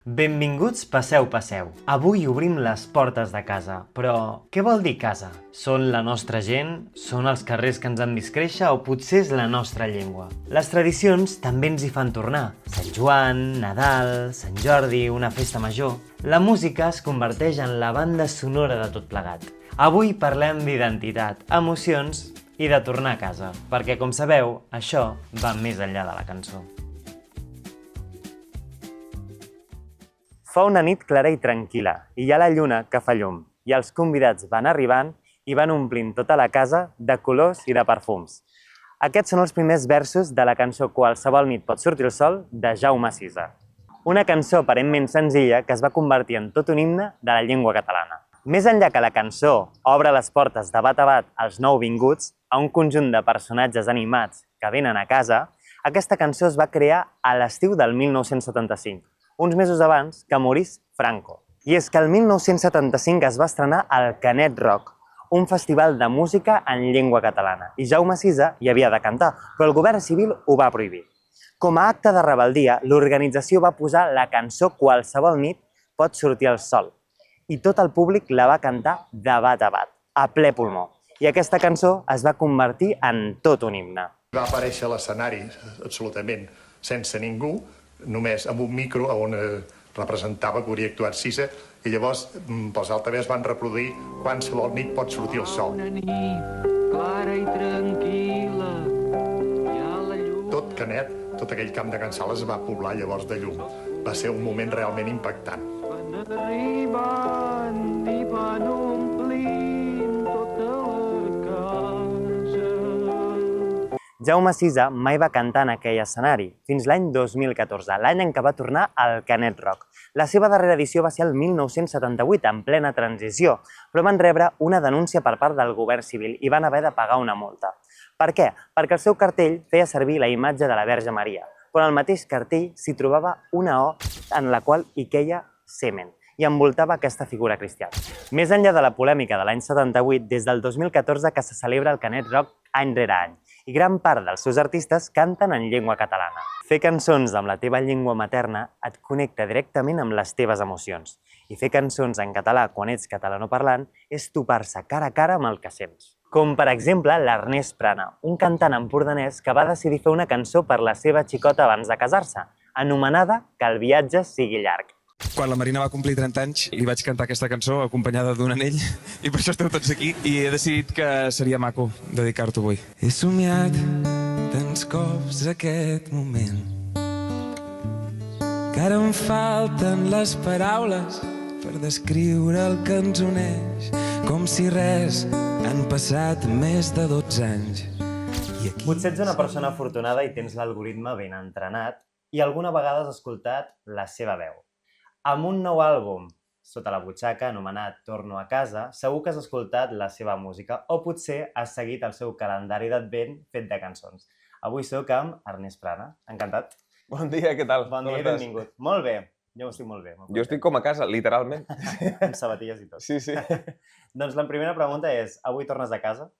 Benvinguts, passeu, passeu. Avui obrim les portes de casa. Però què vol dir casa? Són la nostra gent? Són els carrers que ens han vist créixer? O potser és la nostra llengua? Les tradicions també ens hi fan tornar. Sant Joan, Nadal, Sant Jordi, una festa major. La música es converteix en la banda sonora de tot plegat. Avui parlem d'identitat, emocions i de tornar a casa. Perquè, com sabeu, això va més enllà de la cançó. Fa una nit clara i tranquil·la, i hi ha la lluna que fa llum, i els convidats van arribant i van omplint tota la casa de colors i de perfums. Aquests són els primers versos de la cançó Qualsevol nit pot sortir el sol, de Jaume Sisa. Una cançó aparentment senzilla que es va convertir en tot un himne de la llengua catalana. Més enllà que la cançó obre les portes de bat a bat als nouvinguts, a un conjunt de personatges animats que venen a casa, aquesta cançó es va crear a l'estiu del 1975, uns mesos abans que morís Franco. I és que el 1975 es va estrenar el Canet Rock, un festival de música en llengua catalana, i Jaume Sisa hi havia de cantar, però el govern civil ho va prohibir. Com a acte de rebeldia, l'organització va posar la cançó Qualsevol nit pot sortir el sol, i tot el públic la va cantar de bat a bat, a ple pulmó. I aquesta cançó es va convertir en tot un himne. Va aparèixer a l'escenari absolutament sense ningú, només amb un micro on representava que hauria actuat Sisa, i llavors pels altaveus van reproduir Qualsevol nit pot sortir el sol. Una nit clara i tranquil·la, hi ha la llum. Tot Canet, tot aquell camp de Can Sales es va poblar llavors de llum. Va ser un moment realment impactant. Van arribant i van omplint tota la casa. Jaume Sisa mai va cantar en aquell escenari, fins l'any 2014, l'any en què va tornar al Canet Rock. La seva darrera edició va ser el 1978, en plena transició, però van rebre una denúncia per part del govern civil i van haver de pagar una multa. Per què? Perquè el seu cartell feia servir la imatge de la Verge Maria, però en el mateix cartell s'hi trobava una O en la qual hi queia semen i envoltava aquesta figura cristiana. Més enllà de la polèmica de l'any 78, des del 2014 que se celebra el Canet Rock any rere any, i gran part dels seus artistes canten en llengua catalana. Fer cançons amb la teva llengua materna et connecta directament amb les teves emocions. I fer cançons en català quan ets catalanoparlant és topar-se cara a cara amb el que sents. Com, per exemple, l'Ernest Prana, un cantant empordanès que va decidir fer una cançó per la seva xicota abans de casar-se, anomenada Que el viatge sigui llarg. Quan la Marina va complir 30 anys, li vaig cantar aquesta cançó acompanyada d'un anell i per això esteu tots aquí i he decidit que seria maco dedicar-t'ho avui. He somiat tants cops aquest moment que ara em falten les paraules per descriure el que ens uneix, com si res han passat més de 12 anys. Potser ets una persona afortunada i tens l'algoritme ben entrenat i alguna vegada has escoltat la seva veu. Amb un nou àlbum sota la butxaca, anomenat Torno a casa, segur que has escoltat la seva música o potser has seguit el seu calendari d'advent fet de cançons. Avui sóc amb Ernest Prana. Encantat. Bon dia, què tal? Bon dia i benvingut. Molt bé. Jo estic molt bé. Jo estic com a casa, literalment. Amb sabatilles i tot. Sí, sí. Doncs la primera pregunta és, avui tornes a casa?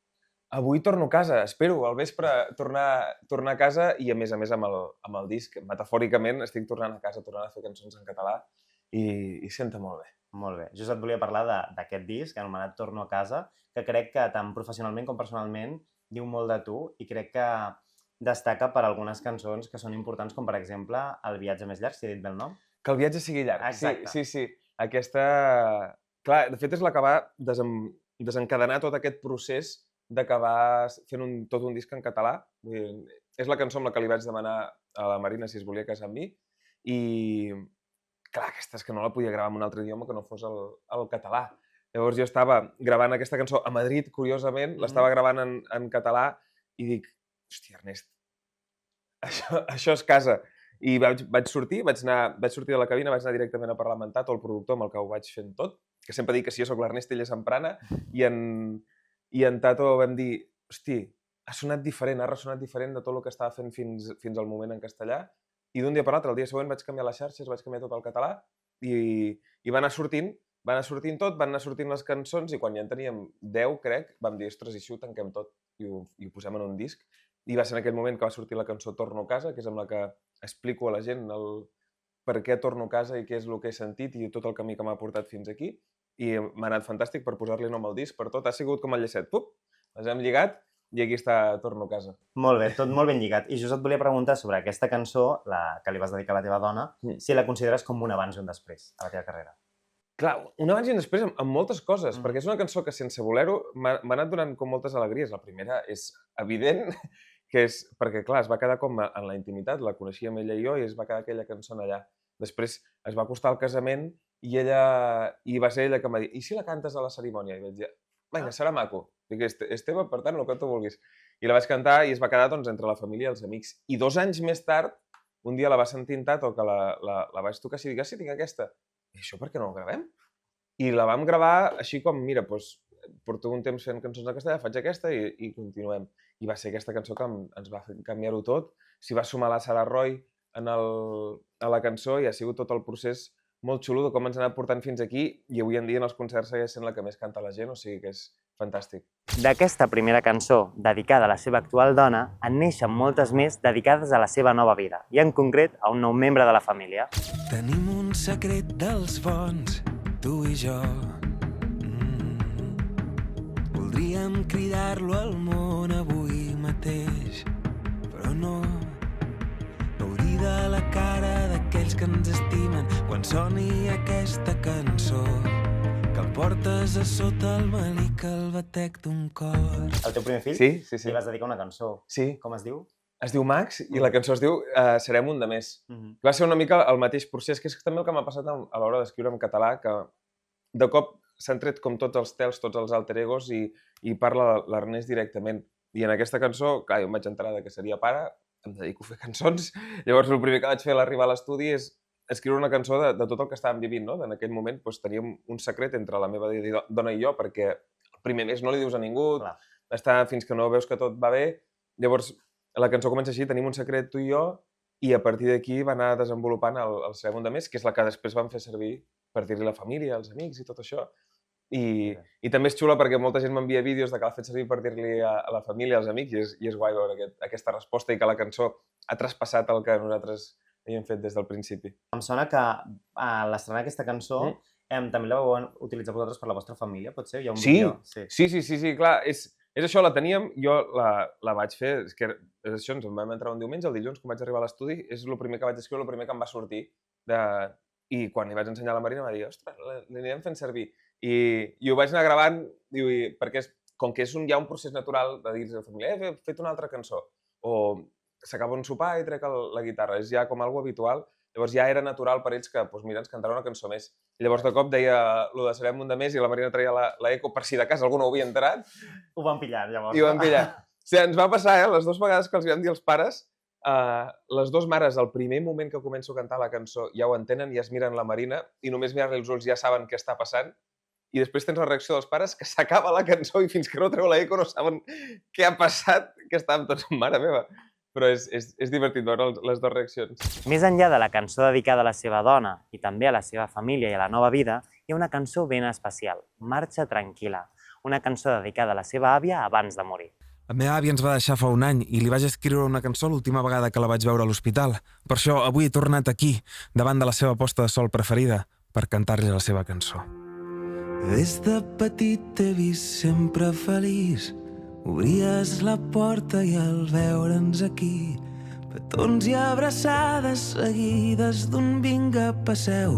Avui torno a casa, espero al vespre tornar a casa i a més amb el disc. Metafòricament estic tornant a casa, tornant a fer cançons en català i senta molt bé. Molt bé. Just et volia parlar d'aquest disc anomenat Torno a casa, que crec que tant professionalment com personalment diu molt de tu i crec que destaca per algunes cançons que són importants, com per exemple El viatge més llarg, si he dit bé el nom? Que el viatge sigui llarg. Exacte. Sí. Aquesta... Clar, de fet és la que va desencadenar tot aquest procés d'acabar fent tot un disc en català. És la cançó amb la que li vaig demanar a la Marina si es volia casar amb mi i... Clar, aquesta és que no la podia gravar en un altre idioma que no fos el català. Llavors jo estava gravant aquesta cançó a Madrid, curiosament, l'estava gravant en català i dic, hòstia, Ernest, això és casa. I vaig sortir de la cabina, vaig anar directament a parlar amb en Tato, el productor amb el que ho vaig fent tot, que sempre dic que si jo soc l'Ernest, ell és en Prana, i en Tato vam dir, hosti, ha sonat diferent, ha ressonat diferent de tot el que estava fent fins al moment en castellà. I d'un dia per l'altre, el dia següent vaig canviar les xarxes, vaig canviar tot al català i va anar sortint tot, van anar sortint les cançons i quan ja en teníem 10, crec, vam dir, ostres, i així ho tanquem tot i ho posem en un disc. I va ser en aquell moment que va sortir la cançó Torno a casa, que és amb la que explico a la gent per què torno a casa i què és el que he sentit i tot el camí que m'ha portat fins aquí. I m'ha anat fantàstic per posar-li nom al disc, per tot. Ha sigut com el llacet. Pup! Les hem lligat i aquí està Torno a casa. Molt bé, tot molt ben lligat. I just et volia preguntar sobre aquesta cançó, la que li vas dedicar a la teva dona, si la consideres com un abans i un després a la teva carrera. Clar, un abans i un després amb moltes coses, perquè és una cançó que sense voler-ho m'ha anat donant com moltes alegries. La primera és evident, que és perquè, clar, es va quedar com en la intimitat, la coneixíem ella i jo, i es va quedar aquella cançó allà. Després es va acostar al casament i va ser ella que em va dir, i si la cantes a la cerimònia? I vaig dir, vinga, serà maco. Dic, és teva, per tant, el que tu vulguis. I la vaig cantar i es va quedar doncs, entre la família i els amics. I 2 anys més tard, un dia la va sentir en Tato, que la vaig tocar i dic, sí, tinc aquesta. I això per què no la gravem? I la vam gravar així com, mira, doncs, porto un temps fent cançons en castellà, faig aquesta i continuem. I va ser aquesta cançó que ens va fer canviar-ho tot. S'hi va sumar la Sara Roy a la cançó i ha sigut tot el procés molt xulo de com ens ha anat portant fins aquí i avui en dia en els concerts segueix sent la que més canta la gent, o sigui que és fantàstic. D'aquesta primera cançó, dedicada a la seva actual dona, en neixen moltes més dedicades a la seva nova vida, i en concret a un nou membre de la família. Tenim un secret dels bons, tu i jo. Voldríem cridar-lo al món avui mateix, però no. Gaudir de la cara d'aquells que ens estimen quan soni aquesta cançó, que el portes a sota el melic al batec d'un cor. El teu primer fill? Sí. Li vas dedicar una cançó. Sí. Com es diu? Es diu Max i la cançó es diu Serem un de més. Va ser una mica el mateix procés, que és també el que m'ha passat a l'hora d'escriure en català, que de cop s'han tret com tots els tels, tots els alter egos i parla l'Ernest directament. I en aquesta cançó, clar, jo em vaig enterar que seria pare, em dedico a fer cançons, llavors el primer que vaig fer a l'arribar a l'estudi és escriure una cançó de tot el que estàvem vivint, no? En aquell moment teníem un secret entre la meva dona i jo, perquè el primer mes no li dius a ningú, està fins que no veus que tot va bé, llavors la cançó comença així, tenim un secret tu i jo, i a partir d'aquí va anar desenvolupant el Serem un de més, que és la que després vam fer servir per dir-li a la família, als amics i tot això. I també és xula perquè molta gent m'envia vídeos de que l'ha fet servir per dir-li a la família, als amics, i és guai veure aquesta resposta i que la cançó ha traspassat el que nosaltres havíem fet des del principi. Em sona que a l'estrenar aquesta cançó també la vau utilitzar vosaltres per la vostra família, pot ser? Hi ha un vídeo? Sí, clar, és això, la teníem, jo la vaig fer, és que és això, ens en vam entrar un diumenge, el dilluns, quan vaig arribar a l'estudi, és el primer que vaig escriure, el primer que em va sortir, i quan li vaig ensenyar a la Marina va dir, ostres, l'anirem fent servir. I ho vaig anar gravant, perquè com que hi ha un procés natural de dir a la família, he fet una altra cançó, o s'acaba un sopar i trec la guitarra, és ja com algo habitual, llavors ja era natural per ells que, mira, ens cantarà una cançó més. I llavors de cop deia lo de Serem un de més i la Marina traia l'eco per si de cas algú no ho havia enterat. Ho van pillar, llavors. I ho van pillar. O sigui, ens va passar, les 2 vegades que els vam dir als pares, les 2 mares, al primer moment que començo a cantar la cançó, ja ho entenen, ja es miren la Marina i només mirar-li els ulls ja saben què està passant. I després tens la reacció dels pares que s'acaba la cançó i fins que no treu l'eco no saben què ha passat, que estàvem tots, mare meva. Però és divertit veure les 2 reaccions. Més enllà de la cançó dedicada a la seva dona i també a la seva família i a la nova vida, hi ha una cançó ben especial, Marxa tranquil·la, una cançó dedicada a la seva àvia abans de morir. La meva àvia ens va deixar fa un any i li vaig escriure una cançó l'última vegada que la vaig veure a l'hospital. Per això avui he tornat aquí, davant de la seva posta de sol preferida, per cantar-li la seva cançó. Des de petit t'he vist sempre feliç. Obries la porta i al veure'ns aquí, petons i abraçades seguides d'un vinga, passeu,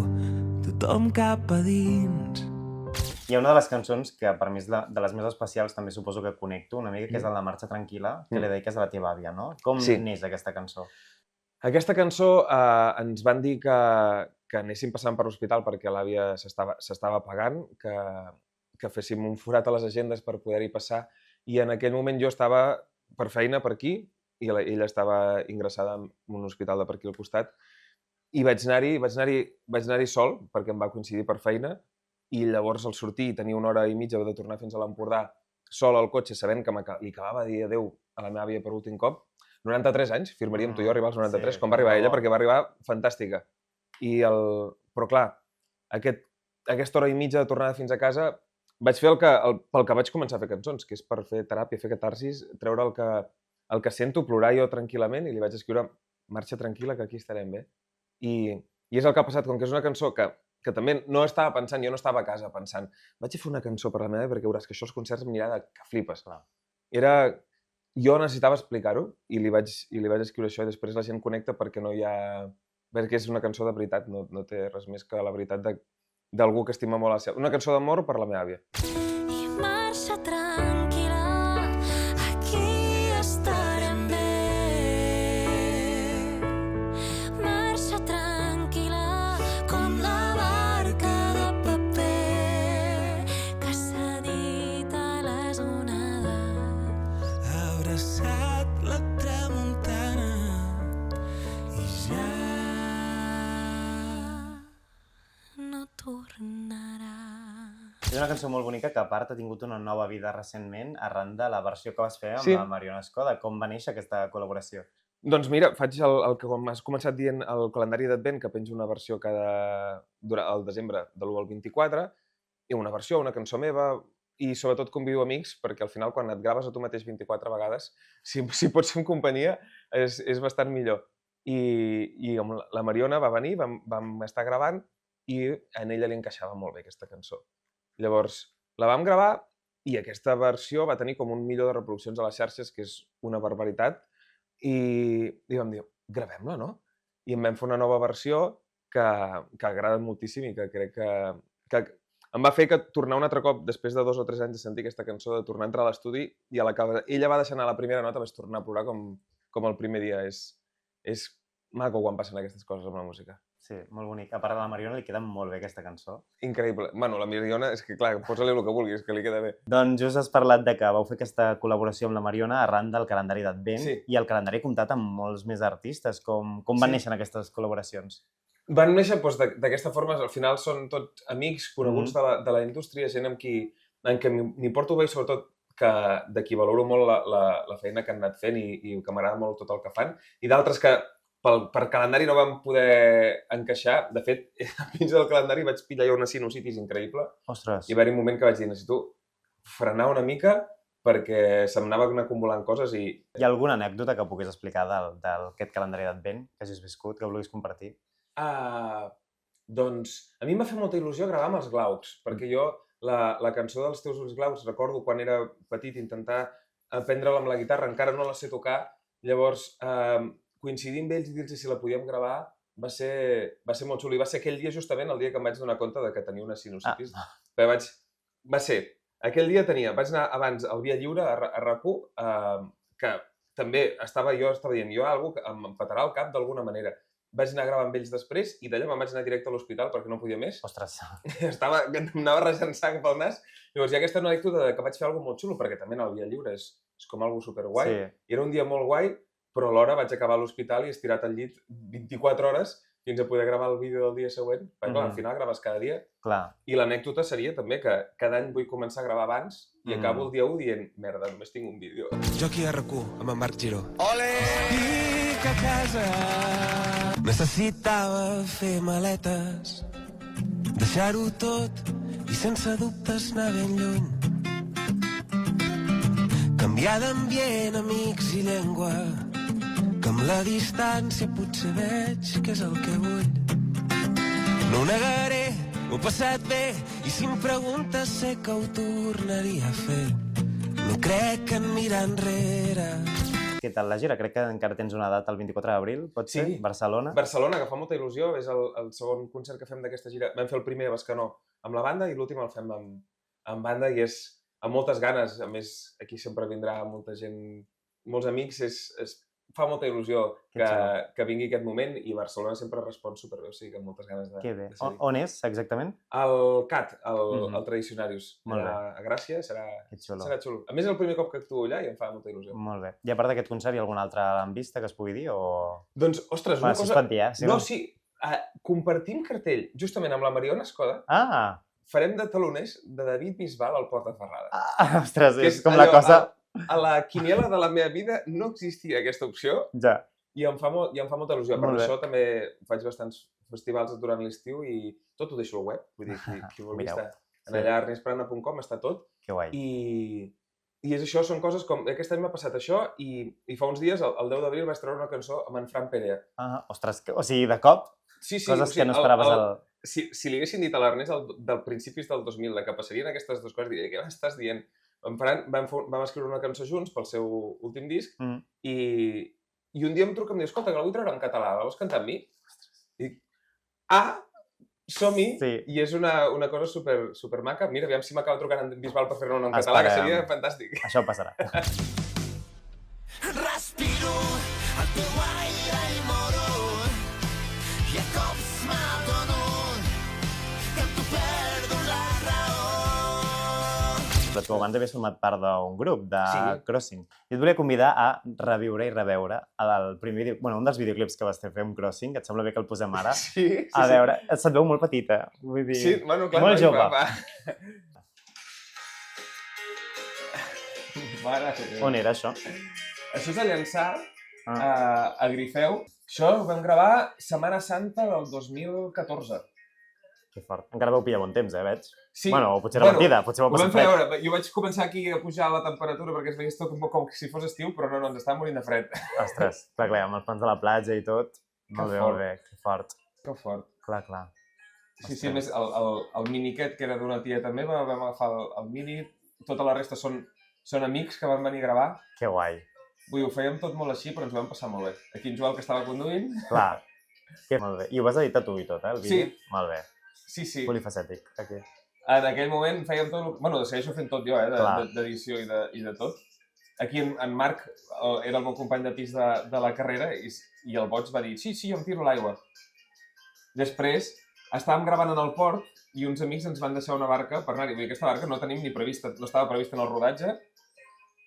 tothom cap a dins. Hi ha una de les cançons que per mi és de les més especials, també suposo que connecto una mica, que és el de Marxa tranquil·la, que li dediques a la teva àvia, no? Com neix aquesta cançó? Aquesta cançó ens van dir que anéssim passant per l'hospital perquè l'àvia s'estava apagant, que féssim un forat a les agendes per poder-hi passar, i en aquell moment jo estava per feina per aquí i ella estava ingressada en un hospital de per aquí al costat i vaig anar-hi sol perquè em va coincidir per feina i llavors al sortir i tenir 1 hora i mitja de tornar fins a l'Empordà sol al cotxe sabent que li acabava de dir adéu a la meva àvia per últim cop. 93 anys, firmaríem tu i jo arribar als 93, com va arribar ella, perquè va arribar fantàstica. Però clar, aquesta hora i mitja de tornada fins a casa vaig fer pel que vaig començar a fer cançons, que és per fer teràpia, fer catarsis, treure el que sento, plorar jo tranquil·lament, i li vaig escriure Marxa tranquil·la, que aquí estarem bé. I I és el que ha passat, com que és una cançó que també no estava pensant, jo no estava a casa pensant vaig a fer una cançó per la meva perquè veuràs que això als concerts m'anirà de que flipes. Jo necessitava explicar-ho i li vaig escriure això i després la gent connecta perquè no hi ha... perquè és una cançó de veritat, no té res més que la veritat d'algú que estima molt la seva... Una cançó d'amor per la meva àvia. I marxa tranquil·la, aquí estarem bé. Marxa tranquil·la, com la barca de paper que s'ha dit a les onades. Ha abraçat la tramuntana i ja no tornarà. És una cançó molt bonica que, a part, ha tingut una nova vida recentment arran de la versió que vas fer amb Sí. la Mariona Escoda. Com va néixer aquesta col·laboració? Doncs mira, faig el que com has començat dient, el calendari d'Advent, que penjo una versió durant el desembre de l'1 al 24, i una versió, una cançó meva, i sobretot convido amics, perquè al final quan et graves a tu mateix 24 vegades, si pots fer en companyia, és bastant millor. I amb la Mariona va venir, vam estar gravant, i a ella li encaixava molt bé aquesta cançó. Llavors, la vam gravar i aquesta versió va tenir com 1 milió de reproduccions a les xarxes, que és una barbaritat, i vam dir, gravem-la, no? I en vam fer una nova versió que ha agradat moltíssim i que crec que em va fer que tornar un altre cop, després de 2 o 3 anys de sentir aquesta cançó, de tornar a entrar a l'estudi i a la que ella va deixar anar la primera nota vaig tornar a plorar com el primer dia. És maco quan passen aquestes coses amb la música. Sí, molt bonic. A part de la Mariona, li queda molt bé aquesta cançó. Increïble. Bueno, la Mariona, és que clar, posa-li el que vulguis, que li queda bé. Doncs just has parlat de que vau fer aquesta col·laboració amb la Mariona arran del calendari d'Advent, Sí. i el calendari ha comptat amb molts més artistes. Com van Sí. néixer aquestes col·laboracions? Van néixer d'aquesta forma, al final són tots amics, coneguts de la indústria, gent amb qui m'hi porto bé i sobretot de qui valoro molt la feina que han anat fent i que m'agrada molt tot el que fan, i d'altres que per calendari no vam poder encaixar. De fet, fins al calendari vaig pillar jo una sinusitis increïble. Ostres! I va haver un moment que vaig dir, necessito frenar una mica perquè se'm anaven acumulant coses i... Hi ha alguna anècdota que puguis explicar d'aquest calendari d'Advent que hagis viscut, que vulguis compartir? Doncs a mi em va fer molta il·lusió gravar amb els Glaucs, perquè jo la cançó dels Teus ulls glaucs recordo quan era petit intentar aprendre-la amb la guitarra, encara no la sé tocar, llavors coincidir amb ells i dir-los si la podíem gravar va ser molt xulo. I va ser aquell dia justament el dia que em vaig donar compte de que tenia una sinusitis. Va ser, aquell dia vaig anar abans al Via Lliure a RAC1, que també jo estava dient, jo algú que em petarà el cap d'alguna manera. Vaig anar a gravar amb ells després i d'allà me'n vaig anar directe a l'hospital perquè no podia més. Ostres! M'anava rejant sang pel nas. Llavors hi ha aquesta anècdota que vaig fer alguna molt xulo, perquè també anar al Via Lliure és com algo superguai. Sí. I era un dia molt guai, però alhora vaig acabar a l'hospital i estirat al llit 24 hores fins a poder gravar el vídeo del dia següent. Perquè al final graves cada dia. Clar. I l'anècdota seria també que cada any vull començar a gravar abans i acabo el dia 1 dient, merda, només tinc un vídeo. Jo aquí a RAC1, amb en Marc Giró. Ole! Estic a casa. Necessitava fer maletes, deixar-ho tot i sense dubtes anar ben lluny. Canviar d'ambient, amics i llengua, que amb la distància potser veig que és el que vull. No ho negaré, ho he passat bé, i si em preguntes sé que ho tornaria a fer. No crec que en mirar enrere. Què tal la gira? Crec que encara tens una data el 24 d'abril, pot ser? Sí. Barcelona? Barcelona, que fa molta il·lusió, és el segon concert que fem d'aquesta gira. Vam fer el primer a Bescanó amb la banda i l'últim el fem amb banda i és amb moltes ganes. A més, aquí sempre vindrà molta gent, molts amics, fa molta il·lusió que vingui aquest moment i Barcelona sempre respon superbé, o sigui que amb moltes ganes de Que bé. seguir. On és, exactament? El CAT, el Tradicionarius, Molt bé. a Gràcia, serà xulo. xulo. A més, és el primer cop que actuo allà i em fa molta il·lusió. Molt bé. I a part d'aquest concert, hi ha algun altre en vista que es pugui dir? O... Doncs, ostres, una Si es cosa... pot dir, eh? No, sí, compartim cartell, justament amb la Mariona Escoda, Ah! farem de taloners de David Bisbal al Port de Ferrada. Ostres, Que és com la allò, cosa... A la quiniela de la meva vida no existia aquesta opció Ja. i em fa molta il·lusió. Per Molt bé. això també faig bastants festivals durant l'estiu i tot ho deixo al web. Vull dir, qui vulgui Mireu. estar en allà, ernestprana.com, està tot. Que guai. I és això, són coses com... Aquest any m'ha passat això i fa uns dies, el 10 d'abril, vaig treure una cançó amb en Fran Perea. Ah, ostres, o sigui, de cop Sí, sí, coses o sigui, que no esperaves al... Si li haguessin dit a l'Ernest del principis del 2000 que passarien aquestes dues coses, diria, què m'estàs dient? Vam escriure una cançó junts pel seu últim disc i un dia em truca i em diu, escolta, que la vull treure en català, la vols cantar amb mi? I dic, som-hi! Sí. I és una cosa super maca. Mira, aviam si m'acaba trucant en Bisbal per fer-ne una en català, que seria fantàstic. Això passarà. Respiro el teu aire i moro i a cops m'adono que amb tu perdo la raó. Però tu abans havies format part d'un grup, de Sí. Crossing. I et volia convidar a reviure i reveure el primer un dels videoclips que vas fer amb Crossing, et sembla bé que el posem ara? Sí. A veure, se't veu molt petita, vull dir... Sí, bueno, clar. Molt jove. On era això? Això és a Llançà, a Grifeu. Això ho vam gravar Setmana Santa del 2014. Que fort. Encara vau pillar bon temps, veig. Sí. Bueno, potser era mentida, potser ho vau vam passar fer, a fred. veure, jo vaig començar aquí a pujar la temperatura perquè es veiés tot un poc com si fos estiu, però no, ens estàvem morint de fred. Ostres, clar, amb els pans de la platja i tot. Molt bé, que fort. Que fort. Clar. Sí, a més, el mini aquest, que era d'una tieta meva, vam agafar el mini, tota la resta són amics que van venir a gravar. Que guai. Vull dir, ho fèiem tot molt així, però ens ho vam passar molt bé. Aquí en Joel, que estava conduint... Clar. Molt bé. I ho vas editar tu i tot, el vídeo? Sí. Molt bé. Sí. Polifacètic, aquí. En aquell moment fèiem tot... Bueno, segueixo fent tot jo, d'edició i de tot. Aquí en Marc era el meu company de pis de la carrera i el boig va dir sí, jo em tiro l'aigua. Després estàvem gravant en el port i uns amics ens van deixar una barca per anar-hi. Aquesta barca no tenim ni prevista, no estava prevista en el rodatge.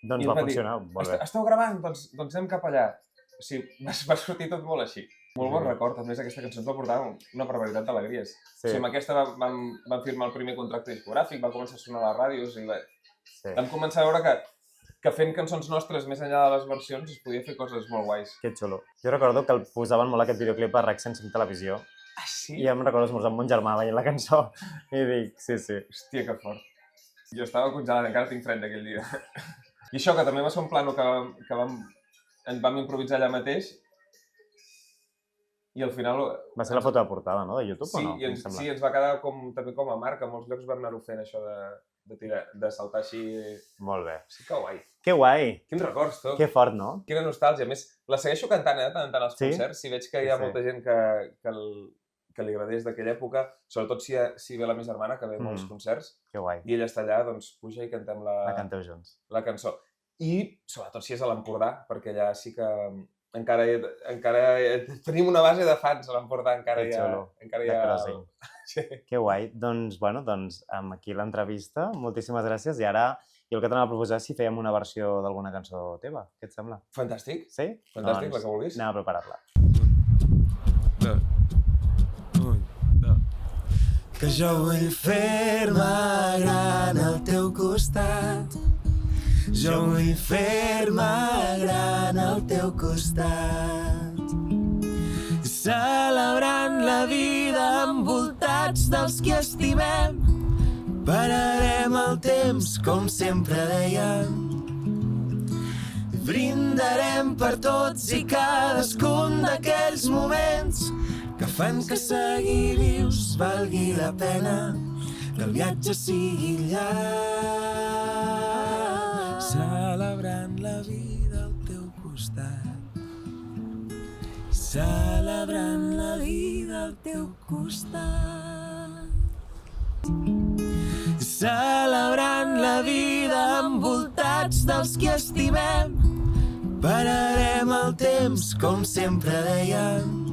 Doncs va funcionar, molt bé. Esteu gravant? Doncs anem cap allà. O sigui, va sortir tot molt així. Molt bon record. A més, aquesta cançó ens va portar una barbaritat d'alegries. Sí. O sigui, amb aquesta vam firmar el primer contracte discogràfic, va començar a sonar a les ràdios i vam començar a veure que fent cançons nostres més enllà de les versions es podia fer coses molt guais. Que xulo. Jo recordo que el posaven molt aquest videoclip a RAC 105 Televisió. Ah, sí? I em recordo esmorzar amb mon germà veient la cançó i dic, sí. Hòstia, que fort. Jo estava congelat, encara tinc fred d'aquell dia. I això, que també va ser un plano que vam improvisar allà mateix i al final... Va ser la foto de portada, no?, de YouTube, sí, o no? Sí, ens va quedar també com a marca. A molts llocs vam anar-ho fent, això de saltar així... Molt bé. Sí, que guai. Que guai! Quins records, tu. Que fort, no? Quina nostàlgia. A més, la segueixo cantant, tant als concerts. Si veig que hi ha molta gent que li agradés d'aquella època, sobretot si ve la meva germana, que ve a molts concerts. Que guai. I ella està allà, doncs puja i cantem la canteu junts. La cançó. I sobretot si és a l'Empordà, perquè allà sí que encara tenim una base de fans a l'Empordà, encara hi ha... Crossing. Sí. Que guai. Doncs amb aquí l'entrevista. Moltíssimes gràcies. I ara jo el que t'anava a proposar és si fèiem una versió d'alguna cançó teva. Què et sembla? Fantàstic. Sí? Fantàstic, la que vulguis. Anem a preparar-la. Que jo vull fer-me gran al teu costat. Jo vull fer-me gran al teu costat. Celebrant la vida envoltats dels que estimem. Pararem el temps com sempre dèiem. Brindarem per tots i cadascun d'aquells moments que fan que seguir vius valgui la pena, que el viatge sigui llarg. Celebrant la vida al teu costat. Celebrant la vida al teu costat. Celebrant la vida envoltats dels que estimem. Pararem el temps com sempre dèiem.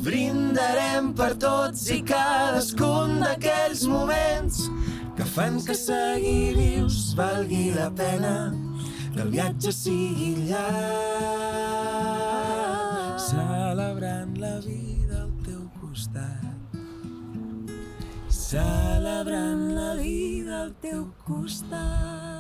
Brindarem per tots i cadascun d'aquells moments que fan que seguir vius valgui la pena, que el viatge sigui llarg. Celebrant la vida al teu costat. Celebrant la vida al teu costat.